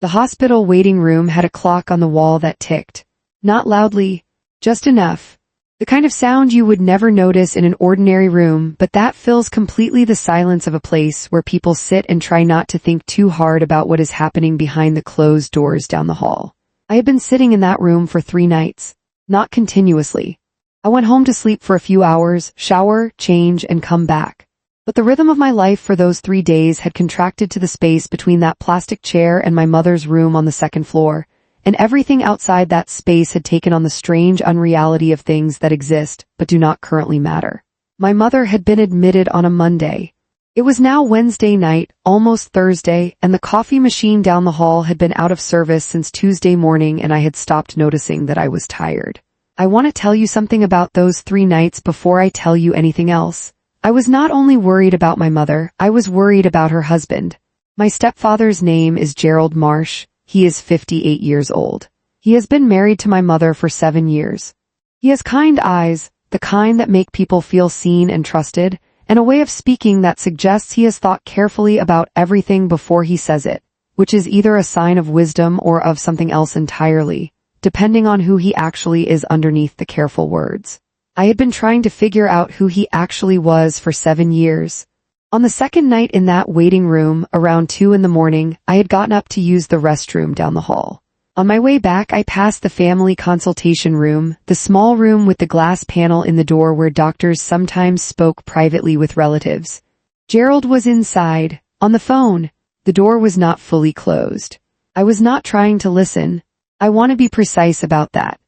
The hospital waiting room had a clock on the wall that ticked. Not loudly, just enough. The kind of sound you would never notice in an ordinary room, but that fills completely the silence of a place where people sit and try not to think too hard about what is happening behind the closed doors down the hall. I had been sitting in that room for 3 nights. Not continuously. I went home to sleep for a few hours, shower, change, and come back. But the rhythm of my life for those 3 days had contracted to the space between that plastic chair and my mother's room on the 2nd floor. And everything outside that space had taken on the strange unreality of things that exist but do not currently matter. My mother had been admitted on a Monday. It was now Wednesday night, almost Thursday, and the coffee machine down the hall had been out of service since Tuesday morning, and I had stopped noticing that I was tired. I want to tell you something about those 3 nights before I tell you anything else. I was not only worried about my mother, I was worried about her husband. My stepfather's name is Gerald Marsh. He is 58 years old. He has been married to my mother for 7 years. He has kind eyes, the kind that make people feel seen and trusted, and a way of speaking that suggests he has thought carefully about everything before he says it, which is either a sign of wisdom or of something else entirely, depending on who he actually is underneath the careful words. I had been trying to figure out who he actually was for 7 years. On the 2nd night in that waiting room, around 2 in the morning, I had gotten up to use the restroom down the hall. On my way back, I passed the family consultation room, the small room with the glass panel in the door where doctors sometimes spoke privately with relatives. Gerald was inside, on the phone. The door was not fully closed. I was not trying to listen. I want to be precise about that.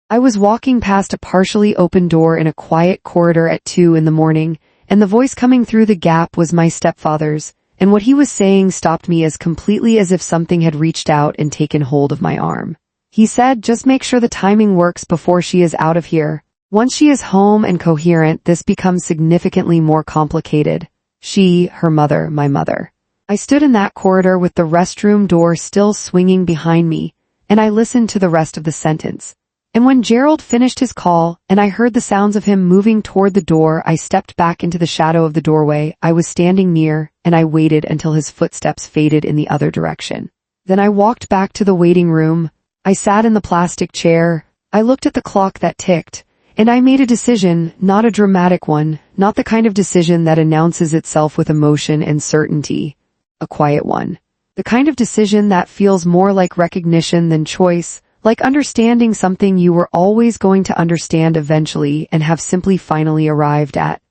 I was walking past a partially open door in a quiet corridor at 2 in the morning, and the voice coming through the gap was my stepfather's, and what he was saying stopped me as completely as if something had reached out and taken hold of my arm. He said, "Just make sure the timing works before she is out of here. Once she is home and coherent, this becomes significantly more complicated." She, her mother, my mother. I stood in that corridor with the restroom door still swinging behind me, and I listened to the rest of the sentence. And when Gerald finished his call, and I heard the sounds of him moving toward the door, I stepped back into the shadow of the doorway I was standing near, and I waited until his footsteps faded in the other direction. Then I walked back to the waiting room. I sat in the plastic chair. I looked at the clock that ticked, and I made a decision, not a dramatic one, not the kind of decision that announces itself with emotion and certainty. A quiet one. The kind of decision that feels more like recognition than choice, like understanding something you were always going to understand eventually and have simply finally arrived at.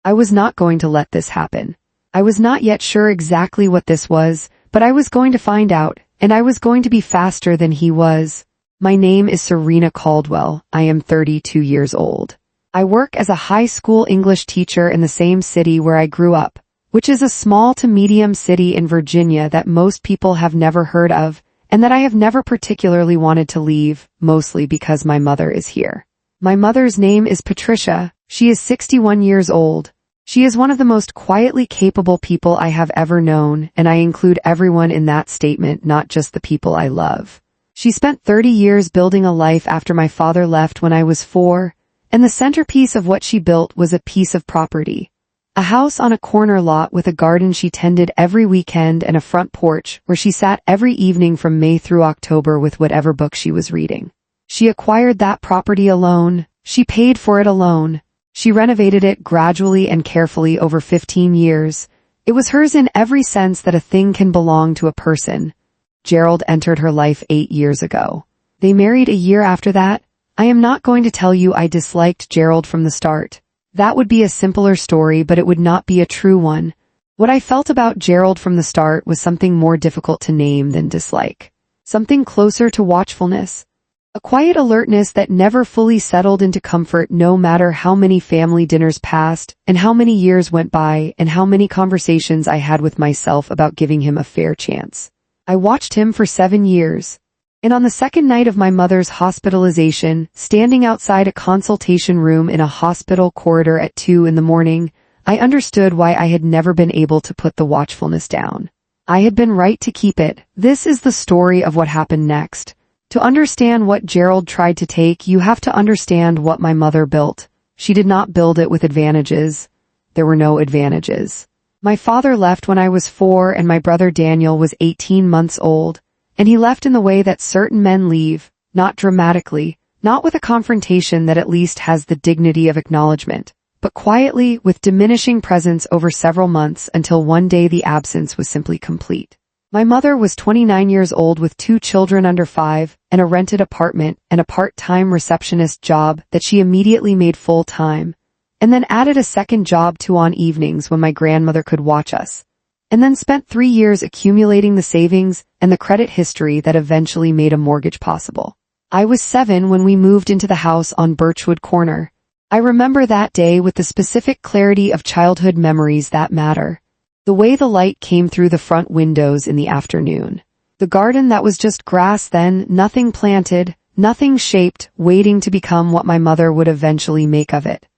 I was not going to let this happen. I was not yet sure exactly what this was, but I was going to find out, and I was going to be faster than he was. My name is Serena Caldwell. I am 32 years old. I work as a high school English teacher in the same city where I grew up, which is a small to medium city in Virginia that most people have never heard of, and that I have never particularly wanted to leave, mostly because my mother is here. My mother's name is Patricia. She is 61 years old. She is one of the most quietly capable people I have ever known, and I include everyone in that statement, not just the people I love. She spent 30 years building a life after my father left when I was 4, and the centerpiece of what she built was a piece of property. A house on a corner lot with a garden she tended every weekend and a front porch where she sat every evening from May through October with whatever book she was reading. She acquired that property alone. She paid for it alone. She renovated it gradually and carefully over 15 years. It was hers in every sense that a thing can belong to a person. Gerald entered her life 8 years ago. They married a year after that. I am not going to tell you I disliked Gerald from the start. That would be a simpler story, but it would not be a true one. What I felt about Gerald from the start was something more difficult to name than dislike. Something closer to watchfulness. A quiet alertness that never fully settled into comfort no matter how many family dinners passed, and how many years went by, and how many conversations I had with myself about giving him a fair chance. I watched him for 7 years. And on the 2nd night of my mother's hospitalization, standing outside a consultation room in a hospital corridor at 2 in the morning, I understood why I had never been able to put the watchfulness down. I had been right to keep it. This is the story of what happened next. To understand what Gerald tried to take, you have to understand what my mother built. She did not build it with advantages. There were no advantages. My father left when I was 4 and my brother Daniel was 18 months old. and he left in the way that certain men leave, not dramatically, not with a confrontation that at least has the dignity of acknowledgement, but quietly, with diminishing presence over several months until one day the absence was simply complete. My mother was 29 years old with 2 children under 5, and a rented apartment and a part-time receptionist job that she immediately made full-time, and then added a second job too on evenings when my grandmother could watch us, and then spent 3 years accumulating the savings and the credit history that eventually made a mortgage possible. I was 7 when we moved into the house on Birchwood Corner. I remember that day with the specific clarity of childhood memories that matter. The way the light came through the front windows in the afternoon. The garden that was just grass then, nothing planted, nothing shaped, waiting to become what my mother would eventually make of it.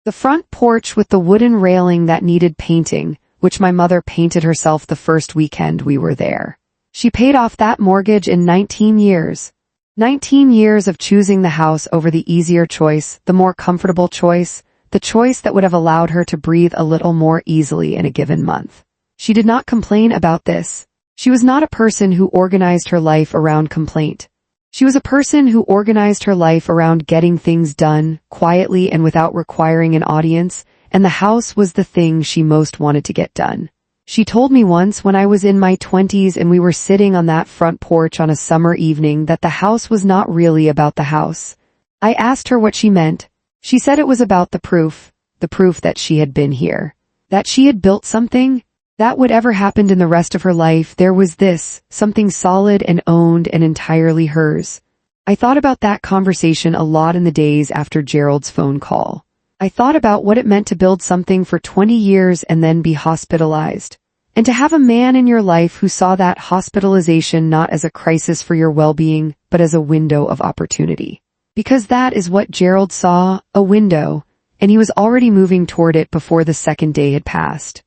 The front porch with the wooden railing that needed painting, which my mother painted herself the first weekend we were there. She paid off that mortgage in 19 years. 19 years of choosing the house over the easier choice, the more comfortable choice, the choice that would have allowed her to breathe a little more easily in a given month. She did not complain about this. She was not a person who organized her life around complaint. She was a person who organized her life around getting things done, quietly and without requiring an audience, and the house was the thing she most wanted to get done. She told me once when I was in my 20s and we were sitting on that front porch on a summer evening that the house was not really about the house. I asked her what she meant. She said it was about the proof that she had been here. That she had built something, that whatever happened in the rest of her life, there was this, something solid and owned and entirely hers. I thought about that conversation a lot in the days after Gerald's phone call. I thought about what it meant to build something for 20 years and then be hospitalized. And to have a man in your life who saw that hospitalization not as a crisis for your well-being, but as a window of opportunity. Because that is what Gerald saw, a window, and he was already moving toward it before the second day had passed.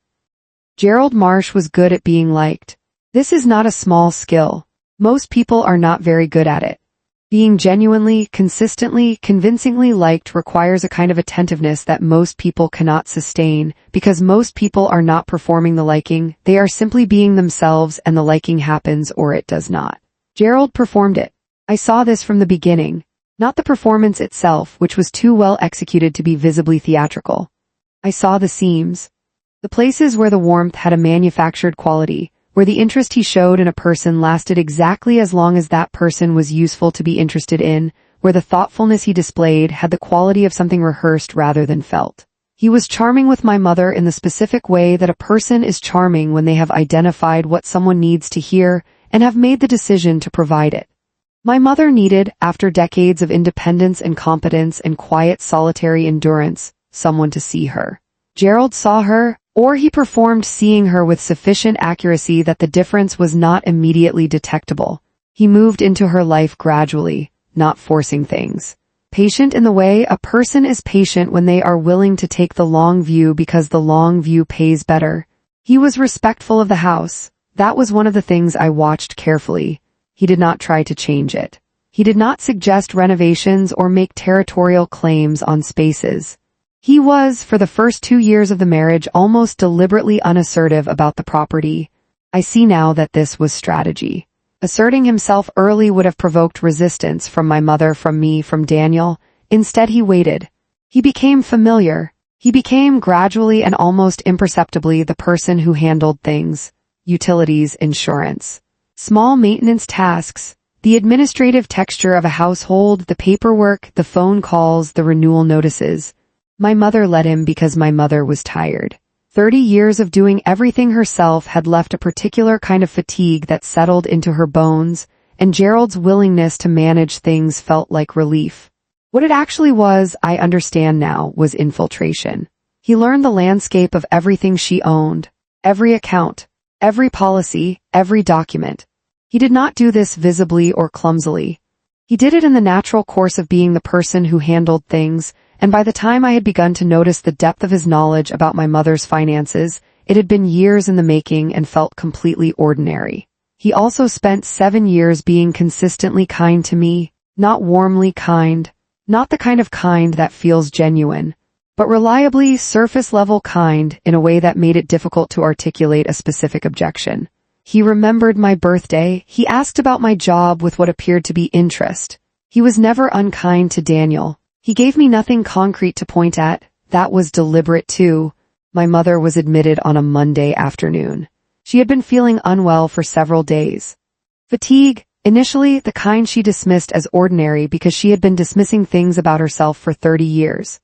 Gerald Marsh was good at being liked. This is not a small skill. Most people are not very good at it. Being genuinely, consistently, convincingly liked requires a kind of attentiveness that most people cannot sustain, because most people are not performing the liking, they are simply being themselves and the liking happens or it does not. Gerald performed it. I saw this from the beginning. Not the performance itself, which was too well executed to be visibly theatrical. I saw the seams. The places where the warmth had a manufactured quality, where the interest he showed in a person lasted exactly as long as that person was useful to be interested in, where the thoughtfulness he displayed had the quality of something rehearsed rather than felt. He was charming with my mother in the specific way that a person is charming when they have identified what someone needs to hear and have made the decision to provide it. My mother needed, after decades of independence and competence and quiet solitary endurance, someone to see her. Gerald saw her, or he performed seeing her with sufficient accuracy that the difference was not immediately detectable. He moved into her life gradually, not forcing things. Patient in the way a person is patient when they are willing to take the long view because the long view pays better. He was respectful of the house. That was one of the things I watched carefully. He did not try to change it. He did not suggest renovations or make territorial claims on spaces. He was, for the first 2 years of the marriage, almost deliberately unassertive about the property. I see now that this was strategy. Asserting himself early would have provoked resistance from my mother, from me, from Daniel. Instead he waited. He became familiar. He became gradually and almost imperceptibly the person who handled things. Utilities, insurance. Small maintenance tasks. The administrative texture of a household, the paperwork, the phone calls, the renewal notices. My mother let him because my mother was tired. 30 years of doing everything herself had left a particular kind of fatigue that settled into her bones, and Gerald's willingness to manage things felt like relief. What it actually was, I understand now, was infiltration. He learned the landscape of everything she owned, every account, every policy, every document. He did not do this visibly or clumsily. He did it in the natural course of being the person who handled things, and by the time I had begun to notice the depth of his knowledge about my mother's finances, it had been years in the making and felt completely ordinary. He also spent 7 years being consistently kind to me, not warmly kind, not the kind of kind that feels genuine, but reliably surface-level kind in a way that made it difficult to articulate a specific objection. He remembered my birthday. He asked about my job with what appeared to be interest. He was never unkind to Daniel. He gave me nothing concrete to point at. That was deliberate too. My mother was admitted on a Monday afternoon. She had been feeling unwell for several days. Fatigue, initially the kind she dismissed as ordinary because she had been dismissing things about herself for 30 years.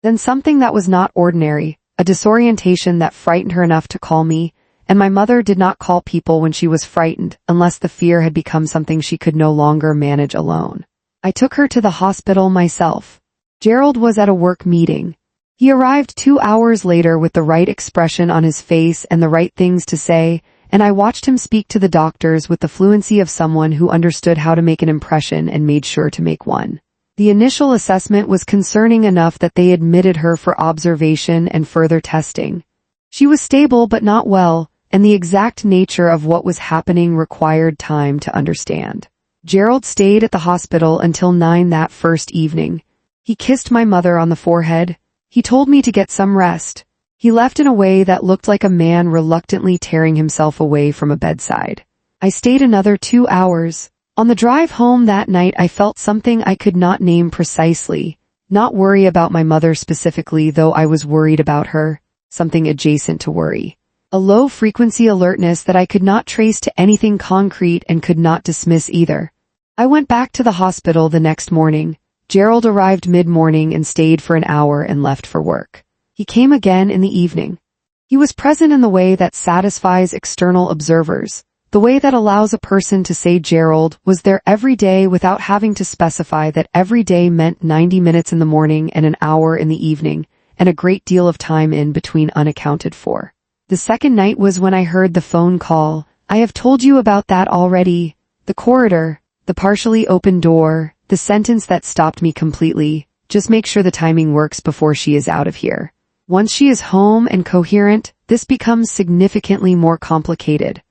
Then something that was not ordinary, a disorientation that frightened her enough to call me, and my mother did not call people when she was frightened unless the fear had become something she could no longer manage alone. I took her to the hospital myself. Gerald was at a work meeting. He arrived 2 hours later with the right expression on his face and the right things to say, and I watched him speak to the doctors with the fluency of someone who understood how to make an impression and made sure to make one. The initial assessment was concerning enough that they admitted her for observation and further testing. She was stable but not well, and the exact nature of what was happening required time to understand. Gerald stayed at the hospital until 9 that first evening. He kissed my mother on the forehead. He told me to get some rest. He left in a way that looked like a man reluctantly tearing himself away from a bedside. I stayed another 2 hours. On the drive home that night I felt something I could not name precisely. Not worry about my mother specifically, though I was worried about her. Something adjacent to worry. A low-frequency alertness that I could not trace to anything concrete and could not dismiss either. I went back to the hospital the next morning. Gerald arrived mid-morning and stayed for an hour and left for work. He came again in the evening. He was present in the way that satisfies external observers, the way that allows a person to say Gerald was there every day without having to specify that every day meant 90 minutes in the morning and an hour in the evening, and a great deal of time in between unaccounted for. The second night was when I heard the phone call. I have told you about that already. The corridor, the partially open door, the sentence that stopped me completely. Just make sure the timing works before she is out of here. Once she is home and coherent, this becomes significantly more complicated.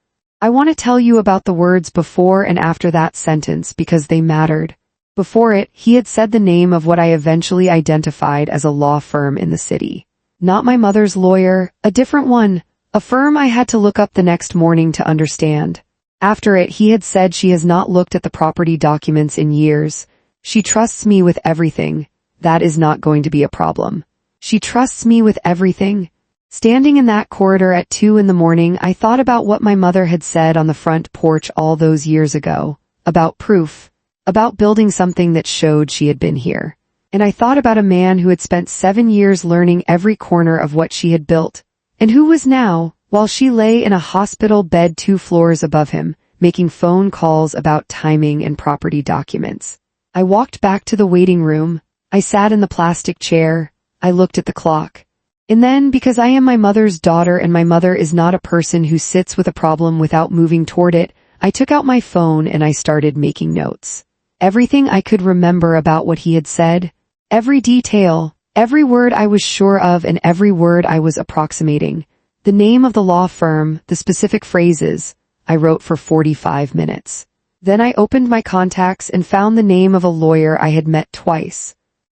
I want to tell you about the words before and after that sentence because they mattered. Before it, he had said the name of what I eventually identified as a law firm in the city. Not my mother's lawyer, a different one, a firm I had to look up the next morning to understand. After it, he had said she has not looked at the property documents in years. She trusts me with everything. That is not going to be a problem. She trusts me with everything. Standing in that corridor at 2 in the morning, I thought about what my mother had said on the front porch all those years ago. About proof. About building something that showed she had been here. And I thought about a man who had spent 7 years learning every corner of what she had built, and who was now, while she lay in a hospital bed 2 floors above him, making phone calls about timing and property documents. I walked back to the waiting room. I sat in the plastic chair. I looked at the clock. And then, because I am my mother's daughter and my mother is not a person who sits with a problem without moving toward it, I took out my phone and I started making notes. Everything I could remember about what he had said. Every detail, every word I was sure of and every word I was approximating. The name of the law firm, the specific phrases. I wrote for 45 minutes. Then I opened my contacts and found the name of a lawyer I had met twice.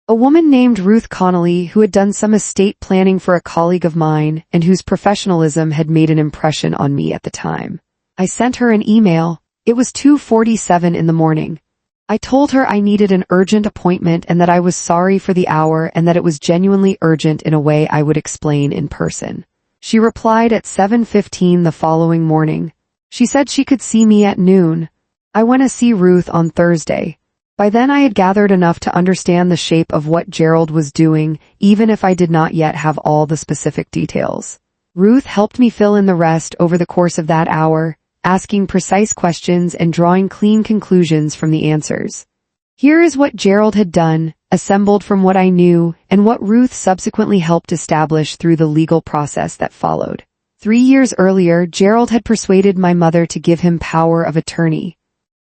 A woman named Ruth Connolly who had done some estate planning for a colleague of mine and whose professionalism had made an impression on me at the time. I sent her an email. It was 2:47 in the morning. I told her I needed an urgent appointment and that I was sorry for the hour and that it was genuinely urgent in a way I would explain in person. She replied at 7:15 the following morning. She said she could see me at noon. I went to see Ruth on Thursday. By then I had gathered enough to understand the shape of what Gerald was doing, even if I did not yet have all the specific details. Ruth helped me fill in the rest over the course of that hour, asking precise questions and drawing clean conclusions from the answers. Here is what Gerald had done, assembled from what I knew, and what Ruth subsequently helped establish through the legal process that followed. 3 years earlier, Gerald had persuaded my mother to give him power of attorney.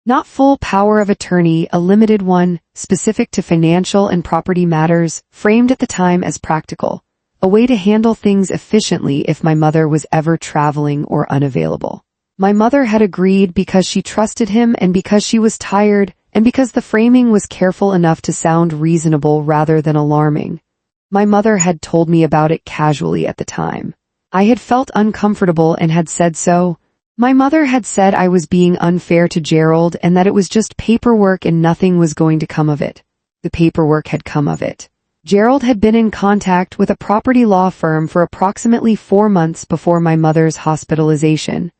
Not full power of attorney, a limited one, specific to financial and property matters, framed at the time as practical. A way to handle things efficiently if my mother was ever traveling or unavailable. My mother had agreed because she trusted him and because she was tired, and because the framing was careful enough to sound reasonable rather than alarming. My mother had told me about it casually at the time. I had felt uncomfortable and had said so. My mother had said I was being unfair to Gerald and that it was just paperwork and nothing was going to come of it. The paperwork had come of it. Gerald had been in contact with a property law firm for approximately 4 months before my mother's hospitalization.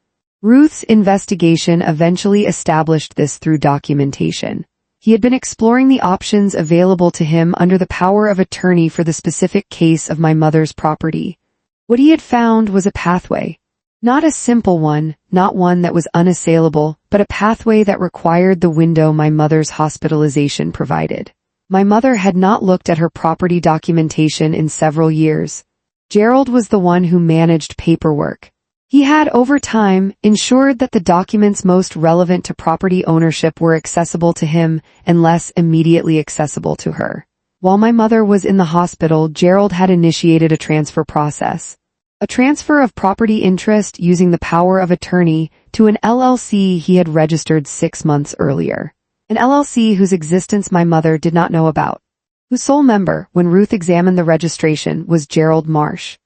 Ruth's investigation eventually established this through documentation. He had been exploring the options available to him under the power of attorney for the specific case of my mother's property. What he had found was a pathway. Not a simple one, not one that was unassailable, but a pathway that required the window my mother's hospitalization provided. My mother had not looked at her property documentation in several years. Gerald was the one who managed paperwork. He had, over time, ensured that the documents most relevant to property ownership were accessible to him and less immediately accessible to her. While my mother was in the hospital, Gerald had initiated a transfer process. A transfer of property interest using the power of attorney to an LLC he had registered 6 months earlier. An LLC whose existence my mother did not know about. Whose sole member, when Ruth examined the registration, was Gerald Marsh.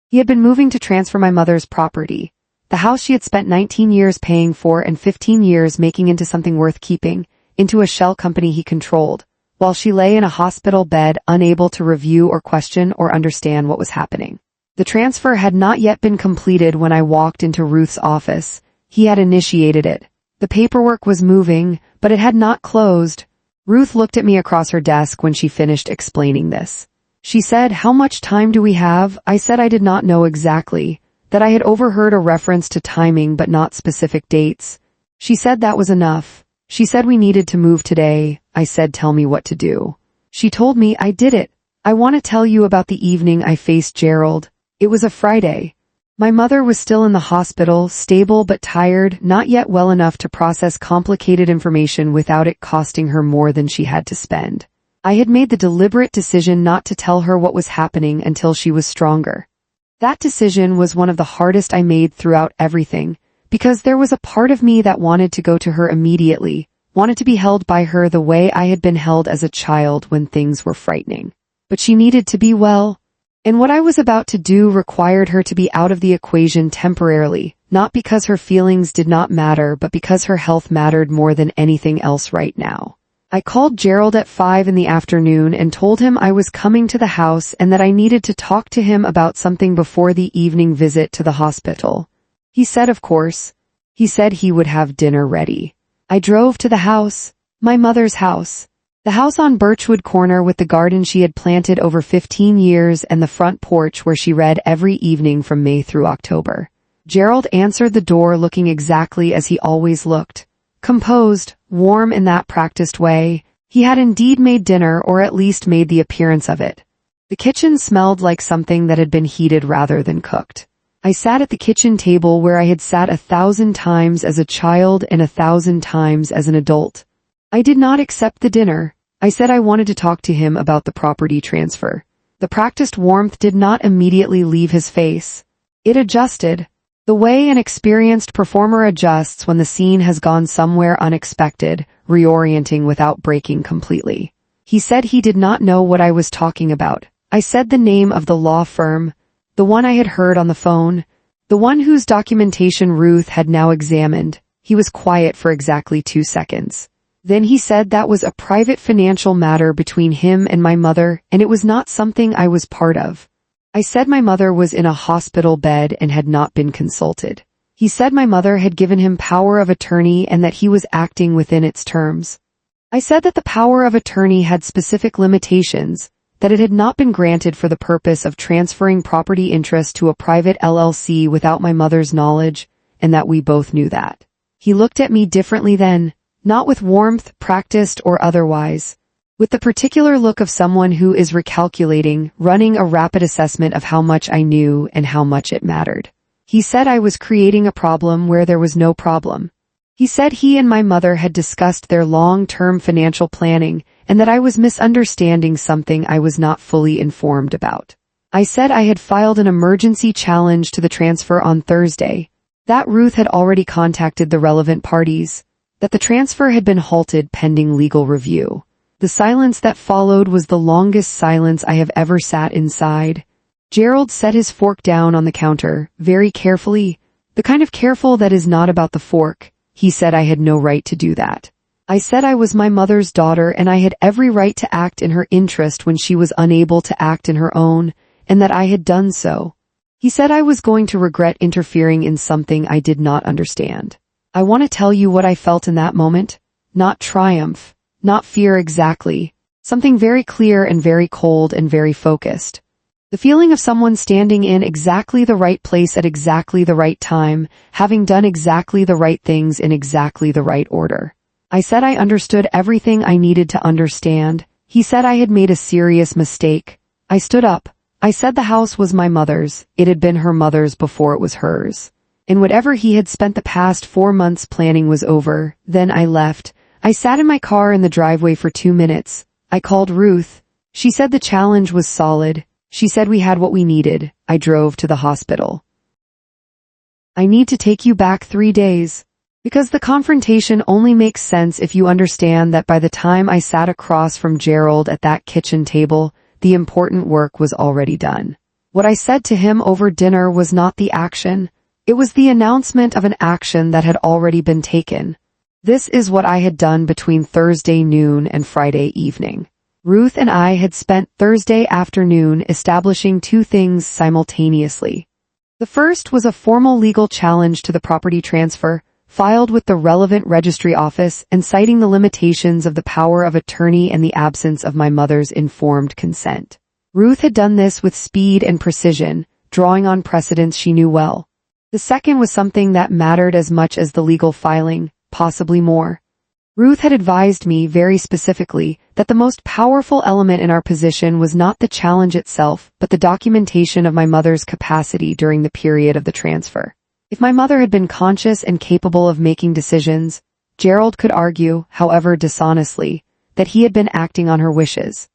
He had been moving to transfer my mother's property, the house she had spent 19 years paying for and 15 years making into something worth keeping, into a shell company he controlled, while she lay in a hospital bed unable to review or question or understand what was happening. The transfer had not yet been completed when I walked into Ruth's office. He had initiated it. The paperwork was moving, but it had not closed. Ruth looked at me across her desk when she finished explaining this. She said, "How much time do we have?" I said I did not know exactly, that I had overheard a reference to timing but not specific dates. She said that was enough. She said we needed to move today. I said, "Tell me what to do." She told me I did it. "I want to tell you about the evening I faced Gerald. It was a Friday. My mother was still in the hospital, stable but tired, not yet well enough to process complicated information without it costing her more than she had to spend. I had made the deliberate decision not to tell her what was happening until she was stronger. That decision was one of the hardest I made throughout everything, because there was a part of me that wanted to go to her immediately, wanted to be held by her the way I had been held as a child when things were frightening. But she needed to be well. And what I was about to do required her to be out of the equation temporarily, not because her feelings did not matter, but because her health mattered more than anything else right now. I called Gerald at 5 in the afternoon and told him I was coming to the house and that I needed to talk to him about something before the evening visit to the hospital. He said, of course. He said he would have dinner ready. I drove to the house, my mother's house. The house on Birchwood Corner with the garden she had planted over 15 years and the front porch where she read every evening from May through October. Gerald answered the door looking exactly as he always looked. Composed, warm in that practiced way. He had indeed made dinner, or at least made the appearance of it. The kitchen smelled like something that had been heated rather than cooked. I sat at the kitchen table where I had sat 1,000 times as a child and 1,000 times as an adult. I did not accept the dinner. I said I wanted to talk to him about the property transfer. The practiced warmth did not immediately leave his face. It adjusted. The way an experienced performer adjusts when the scene has gone somewhere unexpected, reorienting without breaking completely. He said he did not know what I was talking about. I said the name of the law firm, the one I had heard on the phone, the one whose documentation Ruth had now examined. He was quiet for exactly 2 seconds. Then he said that was a private financial matter between him and my mother, and it was not something I was part of. I said my mother was in a hospital bed and had not been consulted. He said my mother had given him power of attorney and that he was acting within its terms. I said that the power of attorney had specific limitations, that it had not been granted for the purpose of transferring property interest to a private LLC without my mother's knowledge, and that we both knew that. He looked at me differently then. Not with warmth, practiced or otherwise, with the particular look of someone who is recalculating, running a rapid assessment of how much I knew and how much it mattered. He said I was creating a problem where there was no problem. He said he and my mother had discussed their long-term financial planning and that I was misunderstanding something I was not fully informed about. I said I had filed an emergency challenge to the transfer on Thursday, that Ruth had already contacted the relevant parties, that the transfer had been halted pending legal review. The silence that followed was the longest silence I have ever sat inside. Gerald set his fork down on the counter, very carefully, The kind of careful that is not about the fork. He said I had no right to do that. I said I was my mother's daughter and I had every right to act in her interest when she was unable to act in her own, and that I had done so. He said I was going to regret interfering in something I did not understand. I want to tell you what I felt in that moment. Not triumph, not fear exactly. Something very clear and very cold and very focused. The feeling of someone standing in exactly the right place at exactly the right time, having done exactly the right things in exactly the right order. I said I understood everything I needed to understand. He said I had made a serious mistake. I stood up. I said the house was my mother's. It had been her mother's before it was hers. And whatever he had spent the past 4 months planning was over. Then I left. I sat in my car in the driveway for 2 minutes. I called Ruth. She said the challenge was solid. She said we had what we needed. I drove to the hospital. I need to take you back 3 days. Because the confrontation only makes sense if you understand that by the time I sat across from Gerald at that kitchen table, the important work was already done. What I said to him over dinner was not the action. It was the announcement of an action that had already been taken. This is what I had done between Thursday noon and Friday evening. Ruth and I had spent Thursday afternoon establishing 2 things simultaneously. The first was a formal legal challenge to the property transfer, filed with the relevant registry office and citing the limitations of the power of attorney and the absence of my mother's informed consent. Ruth had done this with speed and precision, drawing on precedents she knew well. The second was something that mattered as much as the legal filing, possibly more. Ruth had advised me very specifically that the most powerful element in our position was not the challenge itself, but the documentation of my mother's capacity during the period of the transfer. If my mother had been conscious and capable of making decisions, Gerald could argue, however dishonestly, that he had been acting on her wishes.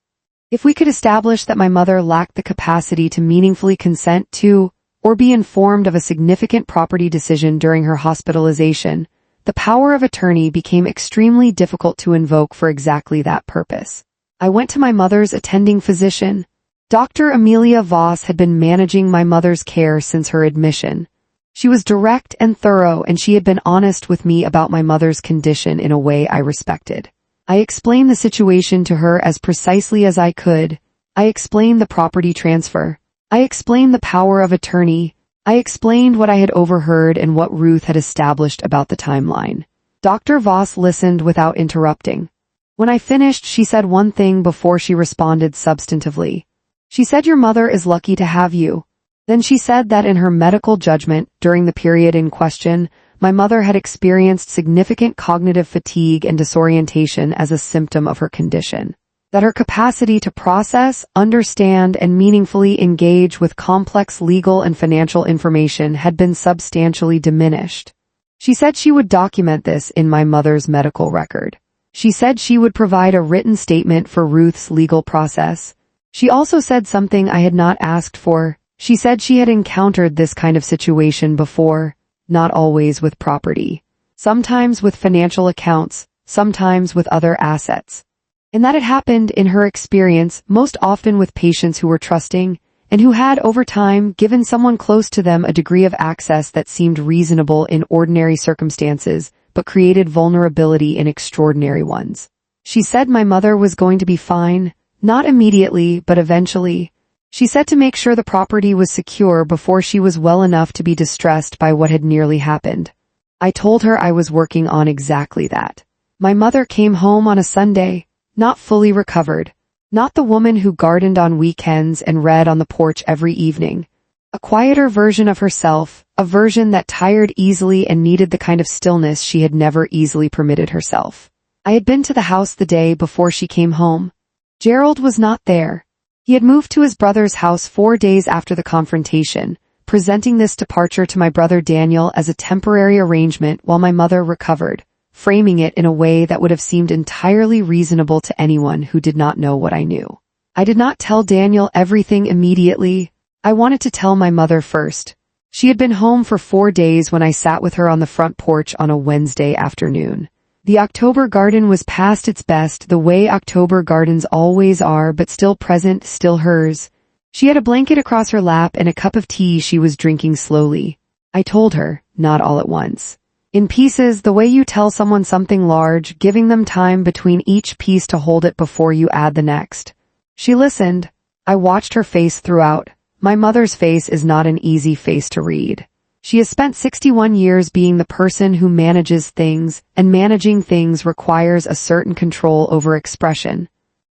If we could establish that my mother lacked the capacity to meaningfully consent to, or be informed of a significant property decision during her hospitalization, the power of attorney became extremely difficult to invoke for exactly that purpose. I went to my mother's attending physician. Dr. Amelia Voss had been managing my mother's care since her admission. She was direct and thorough, and she had been honest with me about my mother's condition in a way I respected. I explained the situation to her as precisely as I could. I explained the property transfer. I explained the power of attorney. I explained what I had overheard and what Ruth had established about the timeline. Dr. Voss listened without interrupting. When I finished, she said one thing before she responded substantively. She said, "Your mother is lucky to have you." Then she said that in her medical judgment, during the period in question, my mother had experienced significant cognitive fatigue and disorientation as a symptom of her condition. That her capacity to process, understand, and meaningfully engage with complex legal and financial information had been substantially diminished. She said she would document this in my mother's medical record. She said she would provide a written statement for Ruth's legal process. She also said something I had not asked for. She said she had encountered this kind of situation before, not always with property, sometimes with financial accounts, sometimes with other assets. And that it happened, in her experience, most often with patients who were trusting, and who had, over time, given someone close to them a degree of access that seemed reasonable in ordinary circumstances, but created vulnerability in extraordinary ones. She said my mother was going to be fine, not immediately, but eventually. She said to make sure the property was secure before she was well enough to be distressed by what had nearly happened. I told her I was working on exactly that. My mother came home on a Sunday, not fully recovered, not the woman who gardened on weekends and read on the porch every evening. A quieter version of herself, a version that tired easily and needed the kind of stillness she had never easily permitted herself. I had been to the house the day before she came home. Gerald was not there. He had moved to his brother's house 4 days after the confrontation, presenting this departure to my brother Daniel as a temporary arrangement while my mother recovered, framing it in a way that would have seemed entirely reasonable to anyone who did not know what I knew. I did not tell Daniel everything immediately. I wanted to tell my mother first. She had been home for 4 days when I sat with her on the front porch on a Wednesday afternoon. The October garden was past its best, the way October gardens always are, but still present, still hers. She had a blanket across her lap and a cup of tea she was drinking slowly. I told her, not all at once. In pieces, the way you tell someone something large, giving them time between each piece to hold it before you add the next. She listened. I watched her face throughout. My mother's face is not an easy face to read. She has spent 61 years being the person who manages things, and managing things requires a certain control over expression.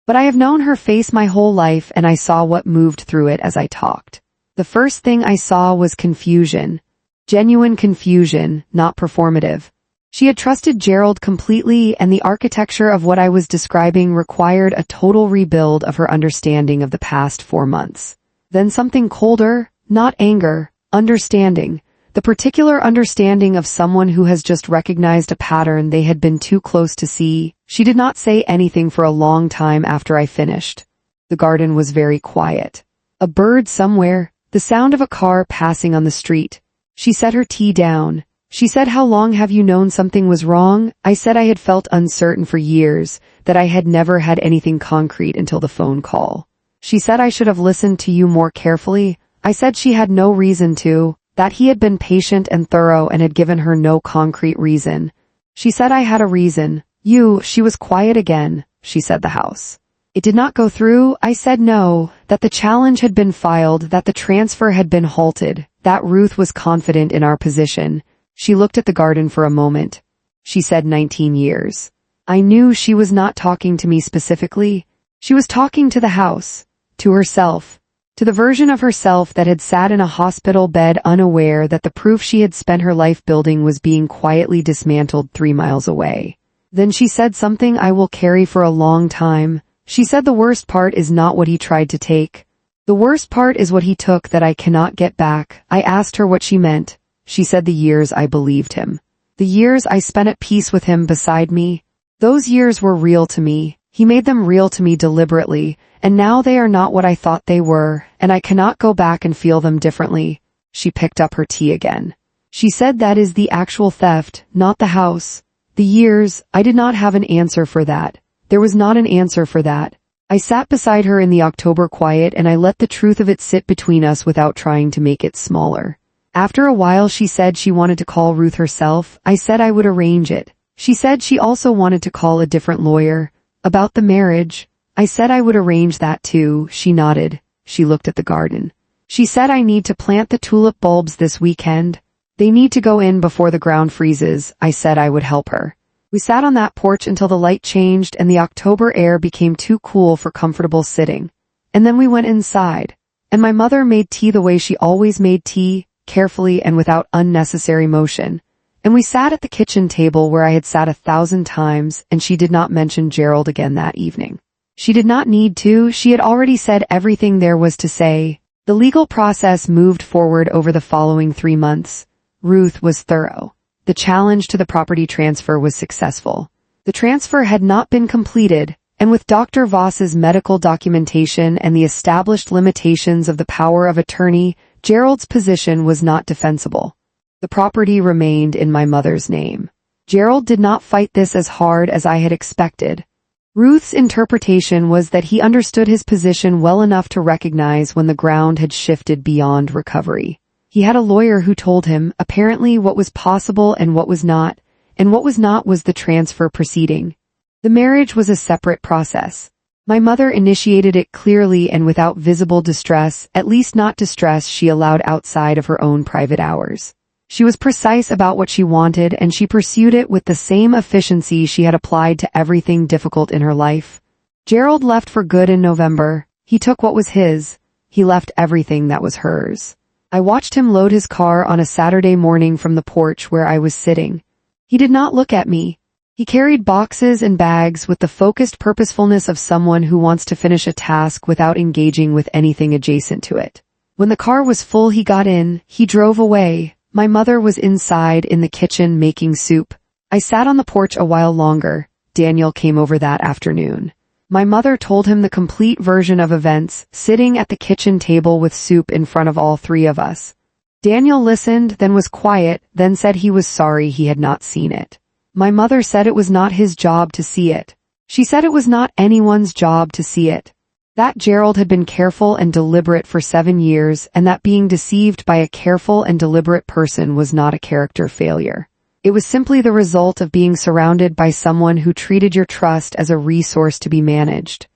But I have known her face my whole life, and I saw what moved through it as I talked. The first thing I saw was confusion. Genuine confusion, not performative. She had trusted Gerald completely, and the architecture of what I was describing required a total rebuild of her understanding of the past 4 months. Then something colder, not anger, understanding. The particular understanding of someone who has just recognized a pattern they had been too close to see. She did not say anything for a long time after I finished. The garden was very quiet. A bird somewhere, the sound of a car passing on the street. She set her tea down. She said, "How long have you known something was wrong?" I said I had felt uncertain for years, that I had never had anything concrete until the phone call. She said I should have listened to you more carefully. I said she had no reason to, that he had been patient and thorough and had given her no concrete reason. She said I had a reason. She was quiet again. She said the house. It did not go through. I said no, that the challenge had been filed, that the transfer had been halted, that Ruth was confident in our position. She looked at the garden for a moment. She said 19 years. I knew she was not talking to me specifically. She was talking to the house, to herself, to the version of herself that had sat in a hospital bed unaware that the proof she had spent her life building was being quietly dismantled 3 miles away. Then she said something I will carry for a long time. She said the worst part is not what he tried to take. The worst part is what he took that I cannot get back. I asked her what she meant. She said the years I believed him. The years I spent at peace with him beside me. Those years were real to me. He made them real to me deliberately, and now they are not what I thought they were, and I cannot go back and feel them differently. She picked up her tea again. She said that is the actual theft, not the house. The years, I did not have an answer for that. There was not an answer for that. I sat beside her in the October quiet and I let the truth of it sit between us without trying to make it smaller. After a while she said she wanted to call Ruth herself. I said I would arrange it. She said she also wanted to call a different lawyer. About the marriage, I said I would arrange that too. She nodded. She looked at the garden. She said I need to plant the tulip bulbs this weekend. They need to go in before the ground freezes. I said I would help her. We sat on that porch until the light changed and the October air became too cool for comfortable sitting. And then we went inside. And my mother made tea the way she always made tea, carefully and without unnecessary motion. And we sat at the kitchen table where I had sat 1,000 times, and she did not mention Gerald again that evening. She did not need to. She had already said everything there was to say. The legal process moved forward over the following 3 months. Ruth was thorough. The challenge to the property transfer was successful. The transfer had not been completed, and with Dr. Voss's medical documentation and the established limitations of the power of attorney, Gerald's position was not defensible. The property remained in my mother's name. Gerald did not fight this as hard as I had expected. Ruth's interpretation was that he understood his position well enough to recognize when the ground had shifted beyond recovery. He had a lawyer who told him, apparently, what was possible and what was not was the transfer proceeding. The marriage was a separate process. My mother initiated it clearly and without visible distress, at least not distress she allowed outside of her own private hours. She was precise about what she wanted, and she pursued it with the same efficiency she had applied to everything difficult in her life. Gerald left for good in November. He took what was his. He left everything that was hers. I watched him load his car on a Saturday morning from the porch where I was sitting. He did not look at me. He carried boxes and bags with the focused purposefulness of someone who wants to finish a task without engaging with anything adjacent to it. When the car was full, he got in. He drove away. My mother was inside in the kitchen making soup. I sat on the porch a while longer. Daniel came over that afternoon. My mother told him the complete version of events, sitting at the kitchen table with soup in front of all 3 of us. Daniel listened, then was quiet, then said he was sorry he had not seen it. My mother said it was not his job to see it. She said it was not anyone's job to see it. That Gerald had been careful and deliberate for 7 years, and that being deceived by a careful and deliberate person was not a character failure. It was simply the result of being surrounded by someone who treated your trust as a resource to be managed.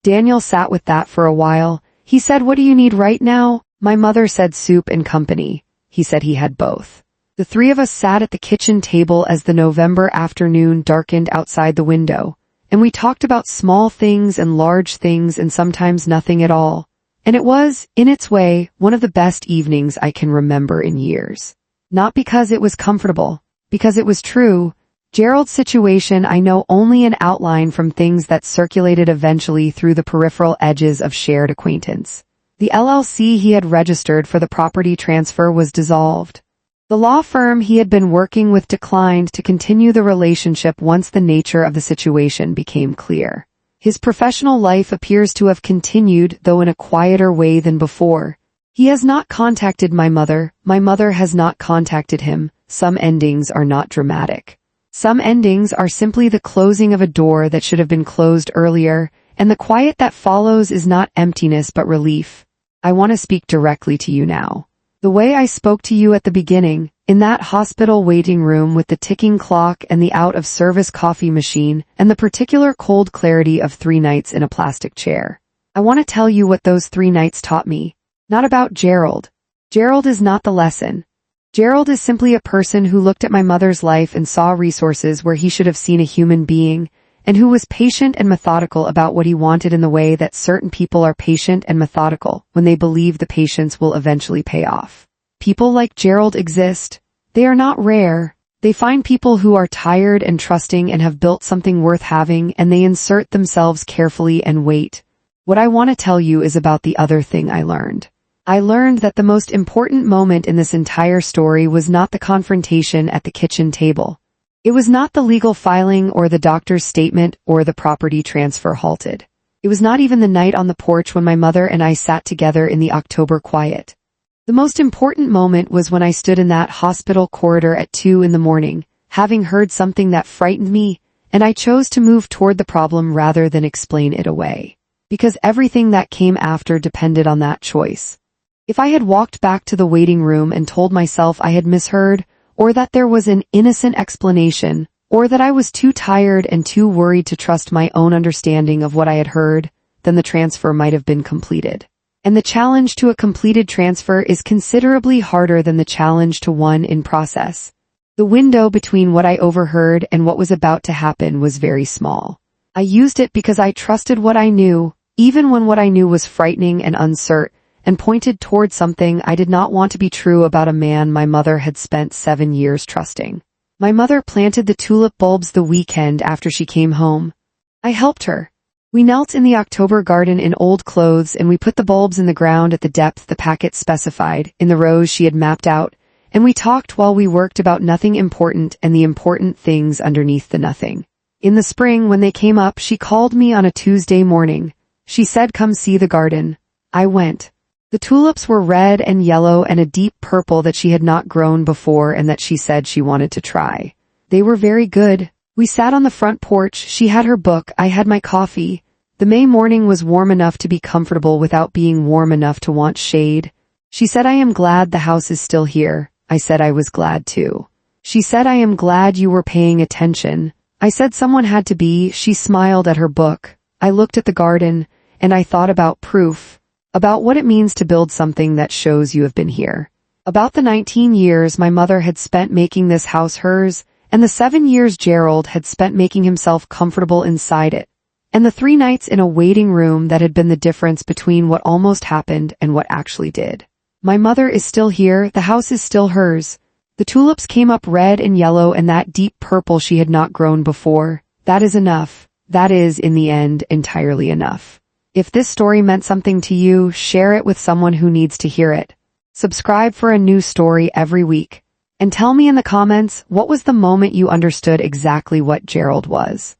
Daniel sat with that for a while. He said, "What do you need right now?" My mother said, "Soup and company." He said he had both. The three of us sat at the kitchen table as the November afternoon darkened outside the window, and we talked about small things and large things and sometimes nothing at all. And it was, in its way, one of the best evenings I can remember in years. Not because it was comfortable, because it was true. Gerald's situation I know only in outline from things that circulated eventually through the peripheral edges of shared acquaintance. The LLC he had registered for the property transfer was dissolved. The law firm he had been working with declined to continue the relationship once the nature of the situation became clear. His professional life appears to have continued, though in a quieter way than before. He has not contacted my mother has not contacted him. Some endings are not dramatic. Some endings are simply the closing of a door that should have been closed earlier, and the quiet that follows is not emptiness but relief. I want to speak directly to you now. The way I spoke to you at the beginning, in that hospital waiting room with the ticking clock and the out-of-service coffee machine and the particular cold clarity of 3 nights in a plastic chair. I want to tell you what those 3 nights taught me. Not about Gerald. Gerald is not the lesson. Gerald is simply a person who looked at my mother's life and saw resources where he should have seen a human being, and who was patient and methodical about what he wanted in the way that certain people are patient and methodical when they believe the patience will eventually pay off. People like Gerald exist. They are not rare. They find people who are tired and trusting and have built something worth having, and they insert themselves carefully and wait. What I want to tell you is about the other thing I learned. I learned that the most important moment in this entire story was not the confrontation at the kitchen table. It was not the legal filing or the doctor's statement or the property transfer halted. It was not even the night on the porch when my mother and I sat together in the October quiet. The most important moment was when I stood in that hospital corridor at 2 in the morning, having heard something that frightened me, and I chose to move toward the problem rather than explain it away. Because everything that came after depended on that choice. If I had walked back to the waiting room and told myself I had misheard, or that there was an innocent explanation, or that I was too tired and too worried to trust my own understanding of what I had heard, then the transfer might have been completed. And the challenge to a completed transfer is considerably harder than the challenge to one in process. The window between what I overheard and what was about to happen was very small. I used it because I trusted what I knew, even when what I knew was frightening and uncertain, and pointed toward something I did not want to be true about a man my mother had spent 7 years trusting. My mother planted the tulip bulbs the weekend after she came home. I helped her. We knelt in the October garden in old clothes, and we put the bulbs in the ground at the depth the packet specified, in the rows she had mapped out, and we talked while we worked about nothing important and the important things underneath the nothing. In the spring, when they came up, she called me on a Tuesday morning. She said, "Come see the garden." I went. The tulips were red and yellow and a deep purple that she had not grown before and that she said she wanted to try. They were very good. We sat on the front porch. She had her book. I had my coffee. The May morning was warm enough to be comfortable without being warm enough to want shade. She said, "I am glad the house is still here." I said I was glad too. She said, "I am glad you were paying attention." I said someone had to be. She smiled at her book. I looked at the garden, and I thought about proof. About what it means to build something that shows you have been here. About the 19 years my mother had spent making this house hers, and the 7 years Gerald had spent making himself comfortable inside it, and the 3 nights in a waiting room that had been the difference between what almost happened and what actually did. My mother is still here, the house is still hers. The tulips came up red and yellow and that deep purple she had not grown before. That is enough. That is, in the end, entirely enough. If this story meant something to you, share it with someone who needs to hear it. Subscribe for a new story every week. And tell me in the comments, what was the moment you understood exactly what Gerald was?